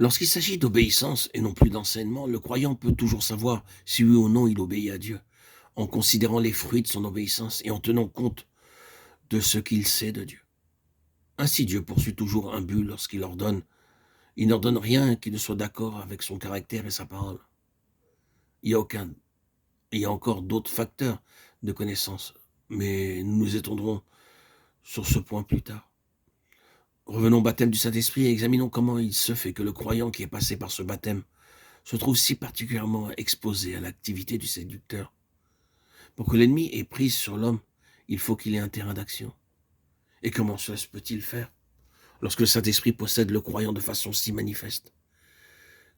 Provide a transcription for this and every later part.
Lorsqu'il s'agit d'obéissance et non plus d'enseignement, le croyant peut toujours savoir si oui ou non il obéit à Dieu, en considérant les fruits de son obéissance et en tenant compte de ce qu'il sait de Dieu. Ainsi, Dieu poursuit toujours un but lorsqu'il ordonne. Il n'ordonne rien qui ne soit d'accord avec son caractère et sa parole. Il y a aucun, il y a encore d'autres facteurs de connaissance, mais nous nous étendrons sur ce point plus tard. Revenons au baptême du Saint-Esprit et examinons comment il se fait que le croyant qui est passé par ce baptême se trouve si particulièrement exposé à l'activité du séducteur. Pour que l'ennemi ait prise sur l'homme, il faut qu'il ait un terrain d'action. Et comment cela se peut-il faire lorsque le Saint-Esprit possède le croyant de façon si manifeste?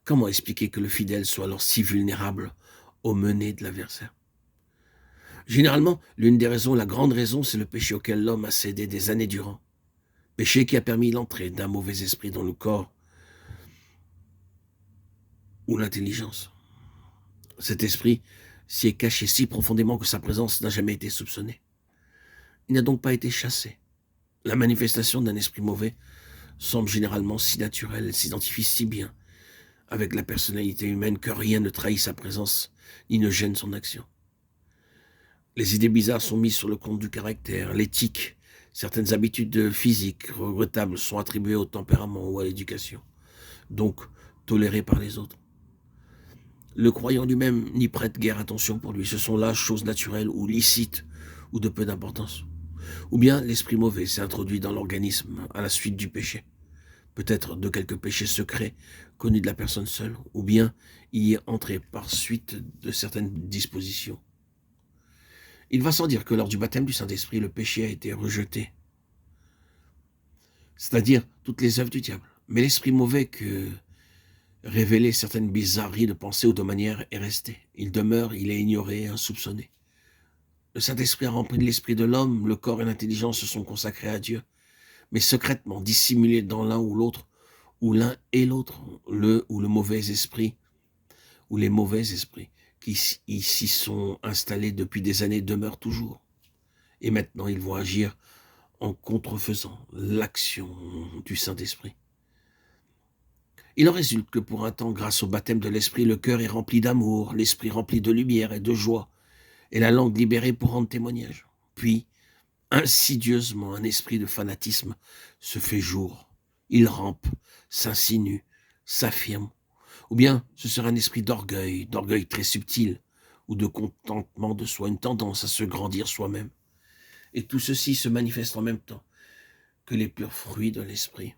Comment expliquer que le fidèle soit alors si vulnérable aux menées de l'adversaire? Généralement, l'une des raisons, la grande raison, c'est le péché auquel l'homme a cédé des années durant. Péché qui a permis l'entrée d'un mauvais esprit dans le corps ou l'intelligence. Cet esprit s'y est caché si profondément que sa présence n'a jamais été soupçonnée. Il n'a donc pas été chassé. La manifestation d'un esprit mauvais semble généralement si naturelle, elle s'identifie si bien avec la personnalité humaine que rien ne trahit sa présence ni ne gêne son action. Les idées bizarres sont mises sur le compte du caractère, l'éthique, certaines habitudes physiques regrettables sont attribuées au tempérament ou à l'éducation, donc tolérées par les autres. Le croyant lui-même n'y prête guère attention pour lui, ce sont là choses naturelles ou licites ou de peu d'importance. Ou bien l'esprit mauvais s'est introduit dans l'organisme à la suite du péché, peut-être de quelques péchés secrets connus de la personne seule, ou bien y est entré par suite de certaines dispositions. Il va sans dire que lors du baptême du Saint-Esprit, le péché a été rejeté, c'est-à-dire toutes les œuvres du diable. Mais l'esprit mauvais que révélait certaines bizarreries de pensée ou de manière est resté. Il demeure, il est ignoré, insoupçonné. Le Saint-Esprit a rempli de l'esprit de l'homme, le corps et l'intelligence se sont consacrés à Dieu, mais secrètement, dissimulés dans l'un ou l'autre, ou l'un et l'autre, le ou le mauvais esprit, ou les mauvais esprits qui s'y sont installés depuis des années demeurent toujours. Et maintenant, ils vont agir en contrefaisant l'action du Saint-Esprit. Il en résulte que pour un temps, grâce au baptême de l'Esprit, le cœur est rempli d'amour, l'esprit rempli de lumière et de joie, et la langue libérée pour rendre témoignage. Puis, insidieusement, un esprit de fanatisme se fait jour. Il rampe, s'insinue, s'affirme. Ou bien ce sera un esprit d'orgueil très subtil, ou de contentement de soi, une tendance à se grandir soi-même. Et tout ceci se manifeste en même temps que les purs fruits de l'esprit.